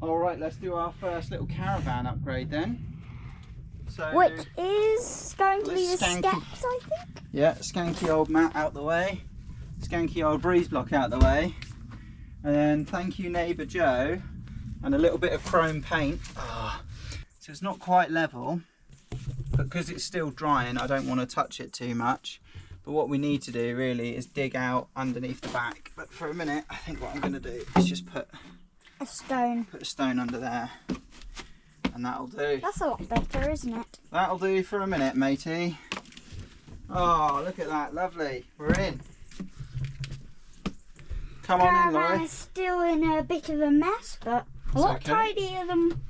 All right, let's do our first little caravan upgrade then. So, which is going to be the steps, I think. Yeah, skanky old mat out the way, skanky old breeze block out the way, and then thank you neighbour Joe, and a little bit of chrome paint. So it's not quite level, but because it's still drying, I don't want to touch it too much. But what we need to do really is dig out underneath the back. But for a minute, I think what I'm going to do is just put a stone under there, and that'll do. That's a lot better, isn't it? That'll do for a minute, matey. Oh, look at that, lovely. We're in. Come on in, Laurie. It's still in a bit of a mess, but a lot tidier than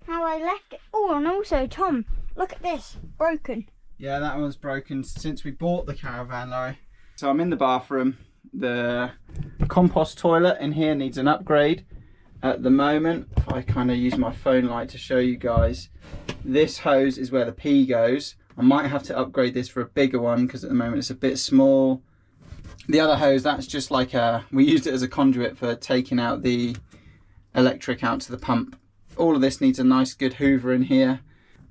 how I left it. Oh, and also, Tom, look at this, broken. Yeah, that one's broken since we bought the caravan, Laurie. So I'm in the bathroom. The compost toilet in here needs an upgrade. At the moment, if I kind of use my phone light to show you guys, this hose is where the pee goes. I might have to upgrade this for a bigger one because at the moment it's a bit small. The other hose, that's just like we used it as a conduit for taking out the electric out to the pump. All of this needs a nice good hoover in here.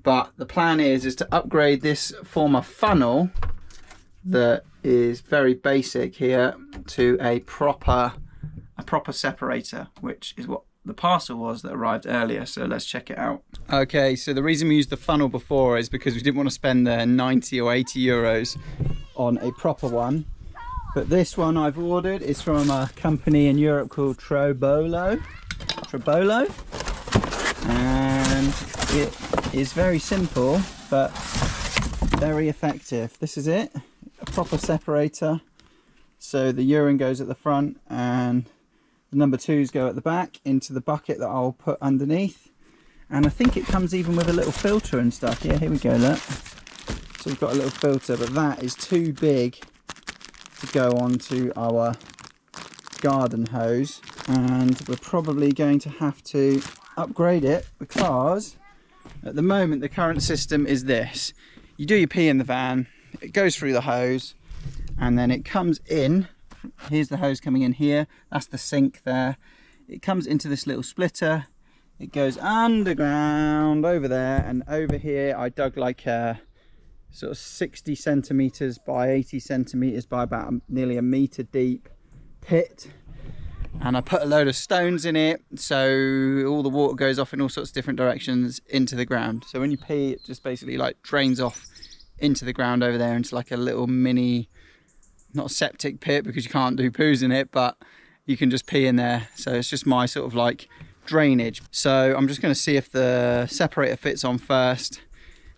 But the plan is to upgrade this former funnel that is very basic here to a proper separator, which is what the parcel was that arrived earlier. So let's check it out. Okay, so the reason we used the funnel before is because we didn't want to spend the 90 or 80 euros on a proper one. But this one I've ordered is from a company in Europe called Trobolo, and it is very simple but very effective. This is it, a proper separator. So the urine goes at the front and the number twos go at the back into the bucket that I'll put underneath. And I think it comes even with a little filter and stuff. Yeah, here we go, look. So we've got a little filter, but that is too big to go onto our garden hose. And we're probably going to have to upgrade it because at the moment the current system is this. You do your pee in the van, it goes through the hose, and then it comes in. Here's the hose coming in here, that's the sink there. It comes into this little splitter, it goes underground over there, and over here I dug like a sort of 60 centimeters by 80 centimeters by about nearly a meter deep pit, and I put a load of stones in it so all the water goes off in all sorts of different directions into the ground. So when you pee, it just basically like drains off into the ground over there into like a little mini, not a septic pit because you can't do poos in it, but you can just pee in there. So it's just my sort of like drainage. So I'm just going to see if the separator fits on first.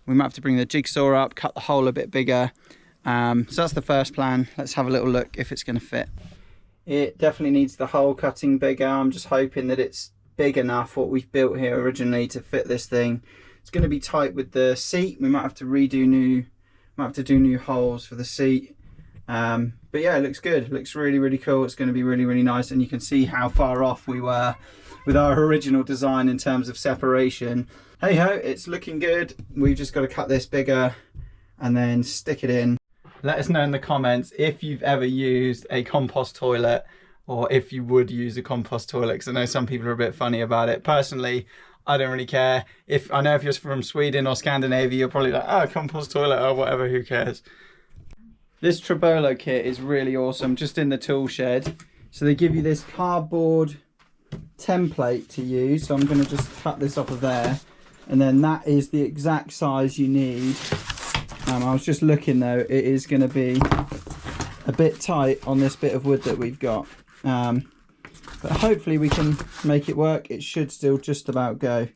We might have to bring the jigsaw up, cut the hole a bit bigger. So that's the first plan. Let's have a little look if it's going to fit. It definitely needs the hole cutting bigger. I'm just hoping that it's big enough, what we've built here originally, to fit this thing. It's going to be tight with the seat. We might have to do new holes for the seat. But yeah, it looks good. It looks really, really cool. It's going to be really, really nice. And you can see how far off we were with our original design in terms of separation. Hey ho, it's looking good. We've just got to cut this bigger and then stick it in. Let us know in the comments if you've ever used a compost toilet, or if you would use a compost toilet, because I know some people are a bit funny about it. Personally, I don't really care. I know if you're from Sweden or Scandinavia, you're probably like, oh, compost toilet or whatever, who cares? This Trobolo kit is really awesome, just in the tool shed. So they give you this cardboard template to use. So I'm going to just cut this off of there. And then that is the exact size you need. I was just looking though, it is going to be a bit tight on this bit of wood that we've got. But hopefully we can make it work. It should still just about go.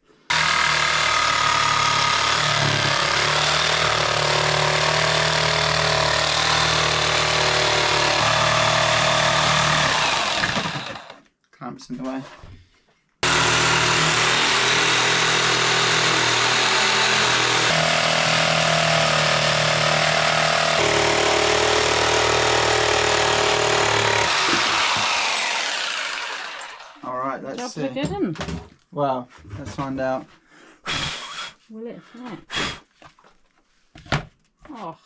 Clamps in the way. Let's see. It didn't. Well, let's find out. Will it fit? Oh.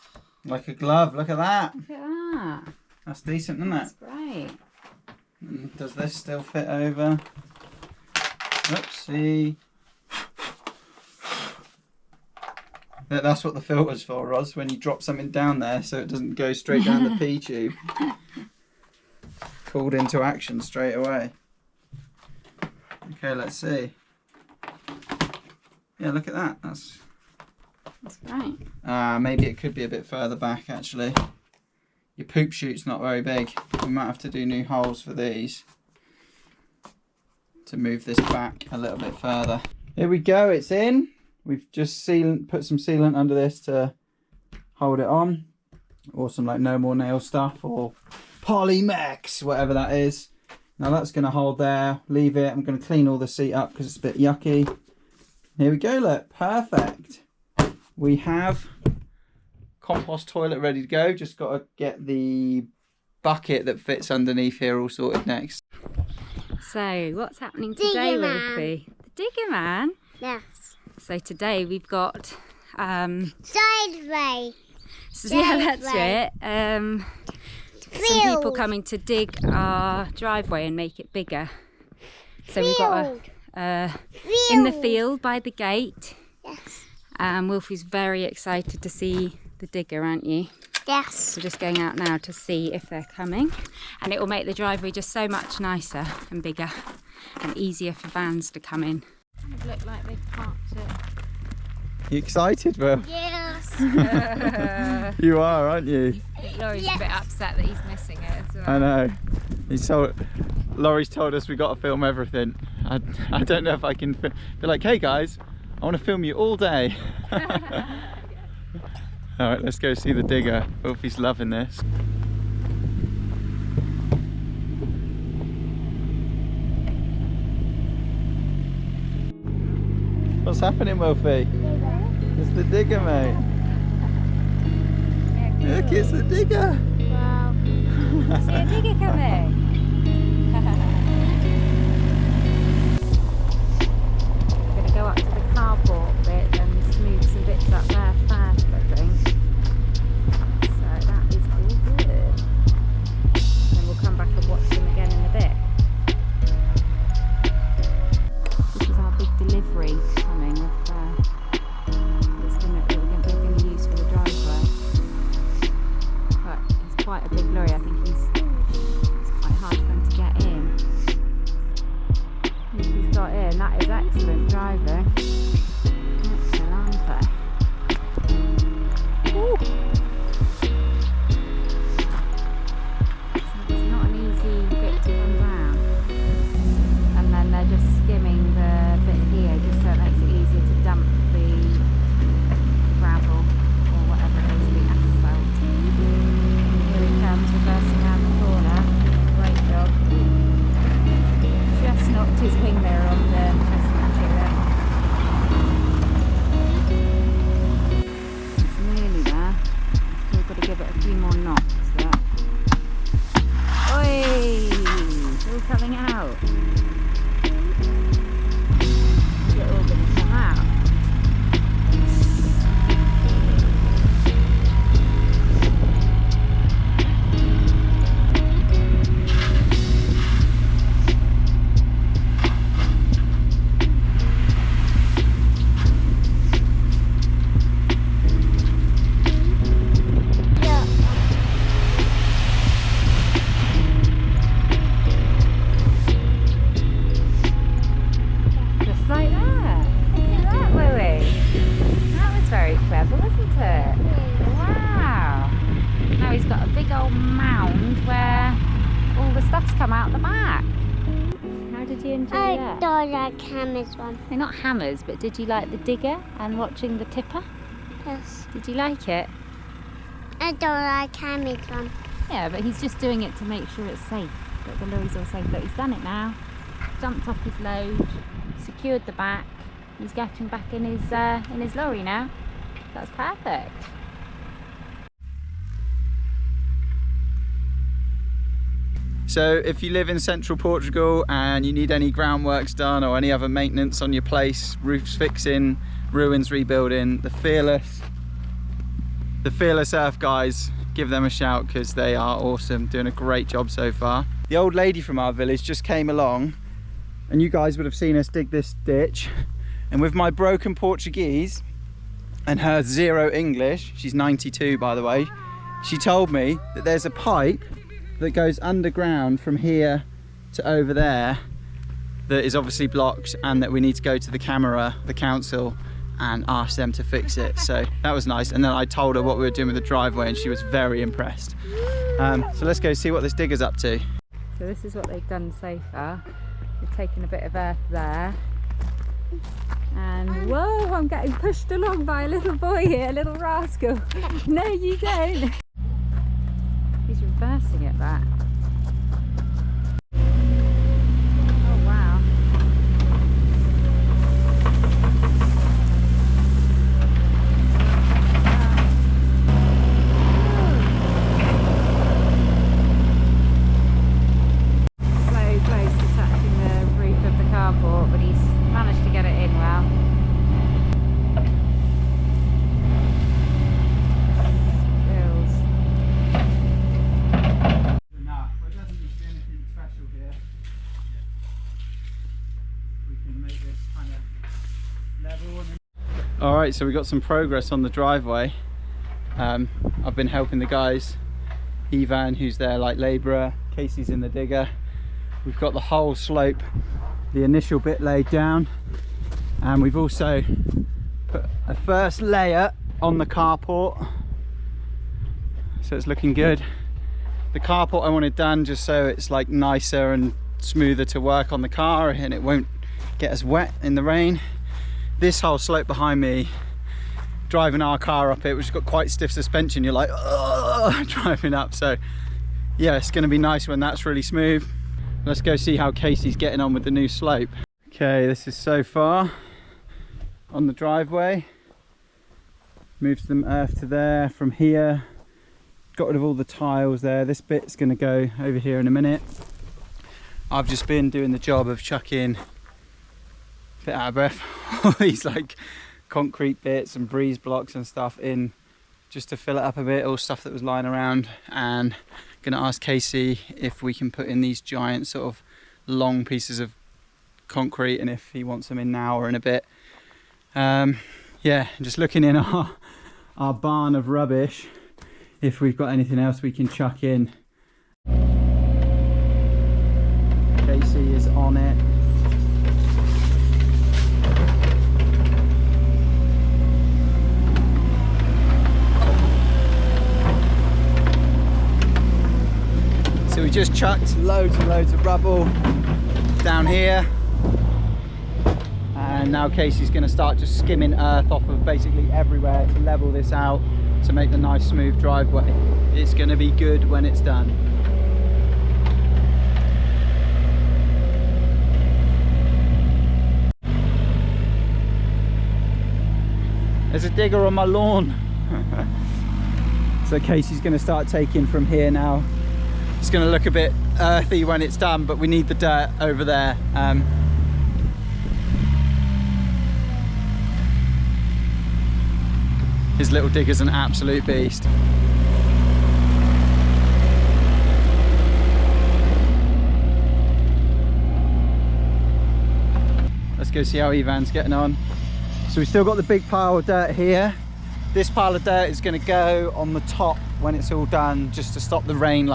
Like a glove, look at that. Look at that. That's decent, isn't it? That's great. Does this still fit over? Oopsie. That's what the filter's for, Roz, when you drop something down there so it doesn't go straight down the P tube. Called into action straight away. Okay, let's see. Yeah, look at that. That's great. Maybe it could be a bit further back, actually. Your poop chute's not very big. We might have to do new holes for these to move this back a little bit further. Here we go, it's in. We've just put some sealant under this to hold it on, or some like No More Nail stuff, or Polymex, whatever that is. Now that's going to hold there. Leave it. I'm going to clean all the seat up because it's a bit yucky. Here we go, look, perfect. We have compost toilet ready to go. Just got to get the bucket that fits underneath here all sorted next. So, what's happening today, Wolfie? The digger man? Yes. So today we've got... Sideways. Yeah, that's it. Some people coming to dig our driveway and make it bigger. So we've got in the field by the gate. Yes. Wolfie's very excited to see the digger, aren't you? Yes. We're just going out now to see if they're coming, and it will make the driveway just so much nicer and bigger and easier for vans to come in. It look like they've parked it. You excited, Will? Yes. You are, aren't you? Laurie's a bit upset that he's missing it as well. I know. Laurie's told us we got to film everything. I don't know if I can be like, hey guys, I want to film you all day. All right, let's go see the digger. Wolfie's loving this. What's happening, Wolfie? It's the digger, mate. Yeah, look, it's the digger. Wow. See a digger coming. We're going to go up to the carport bit and smooth some bits up there first, I think. So that is all good. Then we'll come back and watch them again in a bit. This is our big delivery coming of we're going to use for the driveway. But it's quite a big lorry. I think it's quite hard for him to get in. He's got in. That is excellent driving. Excellent. Ooh. So it's not an easy bit to come down. And then they're just skimming the bit here just so it makes it easier to dump the gravel or whatever it is, the asphalt. And here he comes reversing around the corner. Great job. Just knocked his wing mirror on the chestnut tree there. It's nearly there. Still got to give it a few more knocks there. Oi! It's all coming out. Is it all going to come out? Just like that. Look at that, Willie. That was very clever, wasn't it? Wow. Now he's got a big old mound where all the stuff's come out the back. How did you enjoy I that? don't like hammers one. They're not hammers, but did you like the digger and watching the tipper? Yes. Did you like it? I don't like hammers one. Yeah, but he's just doing it to make sure it's safe, that the lorry's all safe. But he's done it now. Jumped off his load, secured the back. He's getting back in his lorry now. That's perfect. So if you live in Central Portugal and you need any groundworks done or any other maintenance on your place, roofs fixing, ruins rebuilding, the Fearless Earth guys, give them a shout because they are awesome, doing a great job so far. The old lady from our village just came along and you guys would have seen us dig this ditch, and with my broken Portuguese and her 0 English, she's 92 by the way, she told me that there's a pipe that goes underground from here to over there that is obviously blocked, and that we need to go to the council, and ask them to fix it. So that was nice. And then I told her what we were doing with the driveway, and she was very impressed. So let's go see what this digger's up to. So this is what they've done so far. They've taken a bit of earth there, and whoa, I'm getting pushed along by a little boy here, a little rascal. No, you don't. He's reversing at that. Oh wow. So close to touching the roof of the carport, but he's managed to get it in well. Alright, so we got some progress on the driveway. I've been helping the guys. Ivan, who's their labourer, Casey's in the digger. We've got the whole slope, the initial bit laid down, and we've also put a first layer on the carport, so it's looking good. The carport I wanted done just so it's nicer and smoother to work on the car, and it won't get as wet in the rain. This whole slope behind me, driving our car up it, which has got quite stiff suspension, you're like, oh, driving up. So yeah, it's going to be nice when that's really smooth. Let's go see how Casey's getting on with the new slope. Okay, this is so far on the driveway. Moved some earth to there. From here, got rid of all the tiles there. This bit's going to go over here in a minute. I've just been doing the job of chucking, bit out of breath, all these concrete bits and breeze blocks and stuff in, just to fill it up a bit, all stuff that was lying around. And gonna ask Casey if we can put in these giant sort of long pieces of concrete, and if he wants them in now or in a bit. Yeah, just looking in our barn of rubbish if we've got anything else we can chuck in. Casey is on it. So we just chucked loads and loads of rubble down here, and now Casey's going to start just skimming earth off of basically everywhere to level this out to make the nice smooth driveway. It's going to be good when it's done. There's a digger on my lawn. So Casey's going to start taking from here now. It's going to look a bit earthy when it's done, but we need the dirt over there. His little digger's an absolute beast. Let's go see how Ivan's getting on. So we've still got the big pile of dirt here. This pile of dirt is going to go on the top when it's all done, just to stop the rain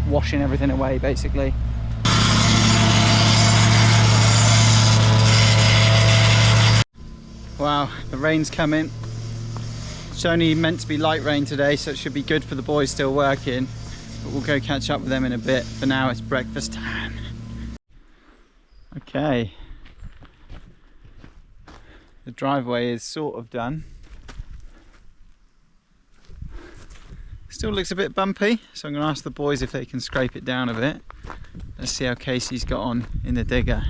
washing everything away basically. Wow, the rain's coming. It's only meant to be light rain today, so it should be good for the boys still working, but we'll go catch up with them in a bit. For now it's breakfast time. Okay, the driveway is sort of done. Still looks a bit bumpy, so I'm going to ask the boys if they can scrape it down a bit. Let's see how Casey's got on in the digger.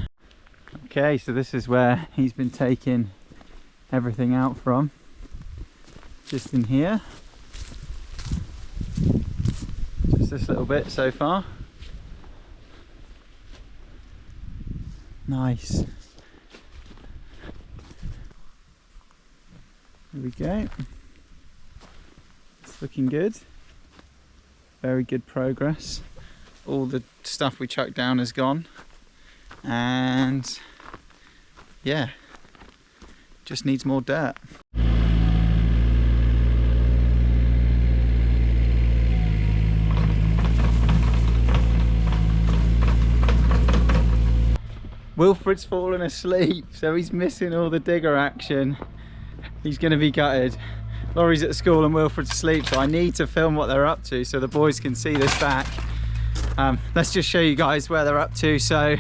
Okay, so this is where he's been taking everything out from. Just in here. Just this little bit so far. Nice. There we go. It's looking good. Very good progress. All the stuff we chucked down is gone, and yeah, just needs more dirt. Wilfred's fallen asleep, so he's missing all the digger action. He's going to be gutted. Laurie's at school and Wilfred's asleep, so I need to film what they're up to so the boys can see this back. Let's just show you guys where they're up to. So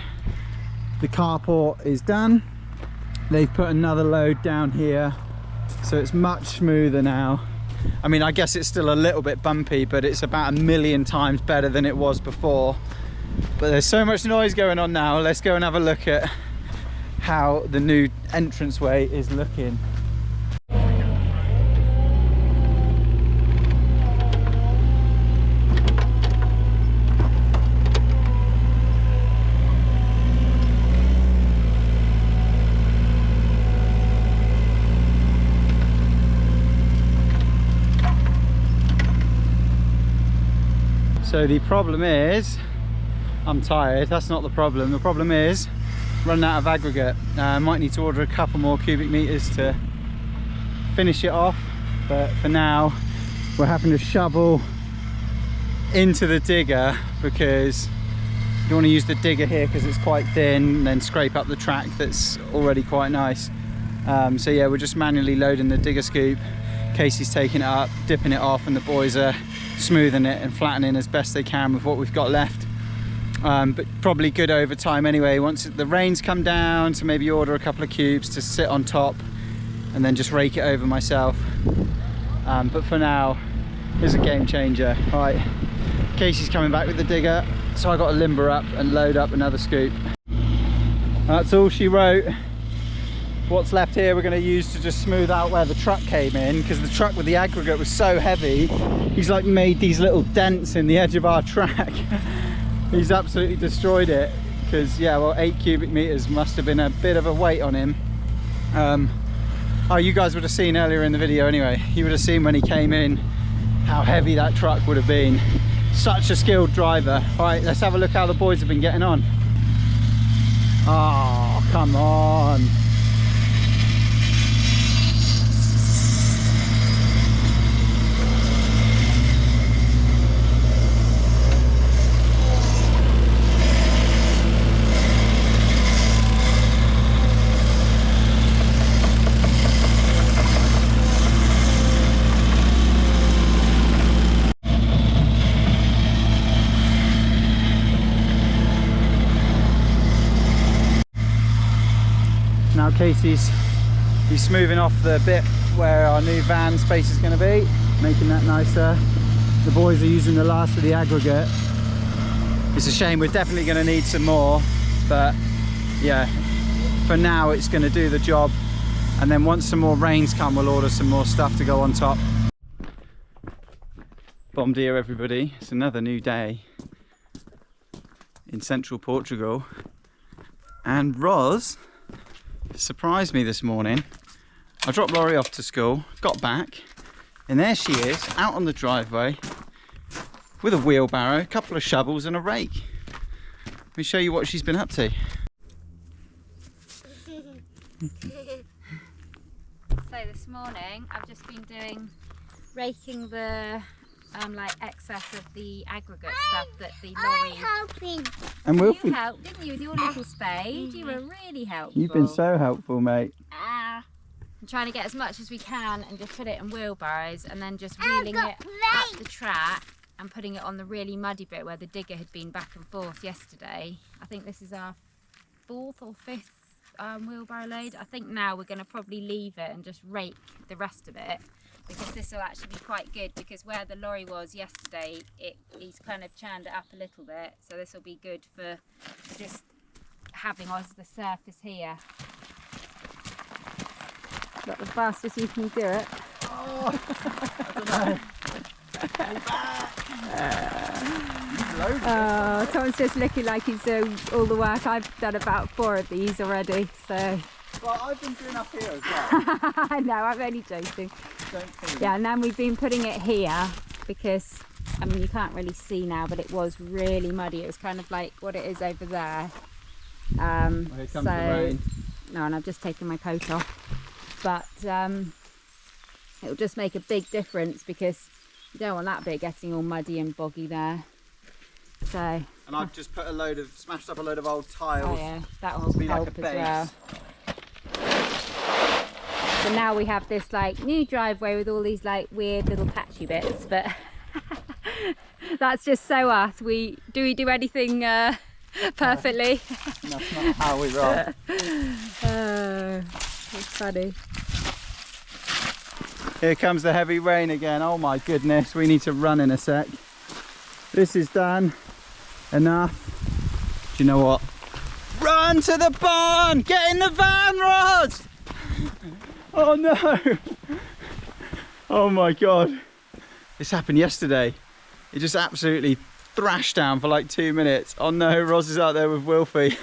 the carport is done. They've put another load down here, so it's much smoother now. I mean, I guess it's still a little bit bumpy, but it's about 1,000,000 times better than it was before. But there's so much noise going on now. Let's go and have a look at how the new entranceway is looking. So the problem is, I'm tired. That's not the problem. The problem is running out of aggregate. I might need to order a couple more cubic meters to finish it off, but for now we're having to shovel into the digger because you don't want to use the digger here because it's quite thin, and then scrape up the track that's already quite nice. So yeah, we're just manually loading the digger scoop. Casey's taking it up, dipping it off, and the boys are smoothing it and flattening as best they can with what we've got left. But probably good over time anyway, once the rains come down, to maybe order a couple of cubes to sit on top and then just rake it over myself. But for now, it's a game changer. Right, Casey's coming back with the digger, so I got to limber up and load up another scoop. That's all she wrote. What's left here we're going to use to just smooth out where the truck came in, because the truck with the aggregate was so heavy, he's like made these little dents in the edge of our track. He's absolutely destroyed it, because yeah, well, 8 cubic meters must have been a bit of a weight on him. Oh, you guys would have seen earlier in the video anyway, you would have seen when he came in how heavy that truck would have been. Such a skilled driver. All right, let's have a look how the boys have been getting on. Oh, come on. Now Casey's smoothing off the bit where our new van space is going to be, making that nicer. The boys are using the last of the aggregate. It's a shame, we're definitely going to need some more, but yeah, for now it's going to do the job, and then once some more rains come we'll order some more stuff to go on top. Bom dia everybody, it's another new day in Central Portugal, and Roz surprised me this morning. I dropped Laurie off to school, got back, and there she is out on the driveway with a wheelbarrow, a couple of shovels and a rake. Let me show you what she's been up to. So this morning I've just been raking the like excess of the aggregate stuff that the lorry. Helping. And You helped, didn't you, with your little spade? You were really helpful. You've been so helpful, mate. I'm trying to get as much as we can and just put it in wheelbarrows, and then just wheeling it up the track and putting it on the really muddy bit where the digger had been back and forth yesterday. I think this is our 4th or 5th wheelbarrow load. I think now we're going to probably leave it and just rake the rest of it, because this will actually be quite good, because where the lorry was yesterday, he's kind of churned it up a little bit, so this will be good for just having as the surface here. Got the fastest you can do it. Oh, I don't know. Tom's just looking like he's doing all the work. I've done about 4 of these already, so. Well, I've been doing up here as well. I know, I'm only joking. Don't think. Yeah, and then we've been putting it here because, I mean, you can't really see now, but it was really muddy. It was kind of like what it is over there. Here comes the rain. No, and I've just taken my coat off, but it'll just make a big difference because you don't want that bit getting all muddy and boggy there. So. And I've just put smashed up a load of old tiles. Oh yeah, that will help as well. So now we have this like new driveway with all these like weird little patchy bits, but that's just so us. Do we do anything perfectly? That's not how we roll. It's funny. Here comes the heavy rain again. Oh my goodness, we need to run in a sec. This is done. Enough. Do you know what? Run to the barn! Get in the van, Roz! Oh no! Oh my god. This happened yesterday. It just absolutely thrashed down for like 2 minutes. Oh no, Roz is out there with Wilfie.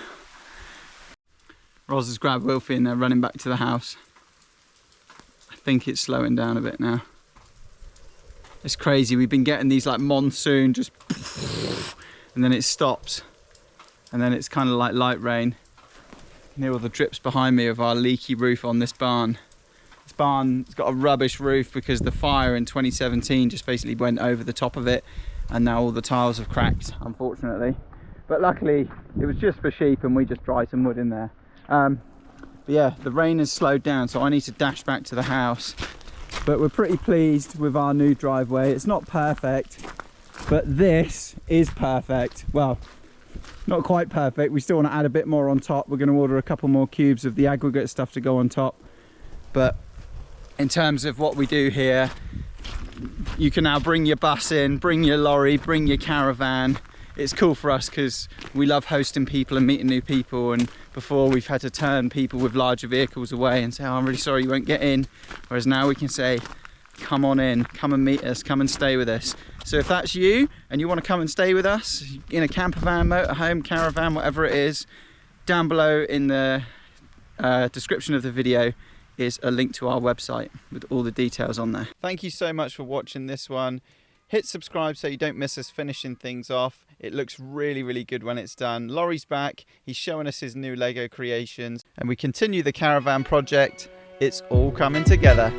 Roz has grabbed Wilfie and they're running back to the house. I think it's slowing down a bit now. It's crazy. We've been getting these like monsoon just and then it stops. And then it's kind of like light rain. Near all the drips behind me of our leaky roof on this barn. This barn's got a rubbish roof because the fire in 2017 just basically went over the top of it and now all the tiles have cracked, unfortunately. But luckily it was just for sheep and we just dried some wood in there. But yeah, the rain has slowed down, so I need to dash back to the house. But we're pretty pleased with our new driveway. It's not perfect, but this is perfect. Well, not quite perfect. We still want to add a bit more on top. We're going to order a couple more cubes of the aggregate stuff to go on top. But in terms of what we do here, you can now bring your bus in, bring your lorry, bring your caravan. It's cool for us because we love hosting people and meeting new people, and before we've had to turn people with larger vehicles away and say, oh, I'm really sorry you won't get in, whereas now we can say, come on in, come and meet us, come and stay with us. So if that's you and you want to come and stay with us in a camper van, motorhome, caravan, whatever it is, down below in the description of the video is a link to our website with all the details on there. Thank you so much for watching this one. Hit subscribe so you don't miss us finishing things off. It looks really, really good when it's done. Laurie's back. He's showing us his new Lego creations. And we continue the caravan project. It's all coming together.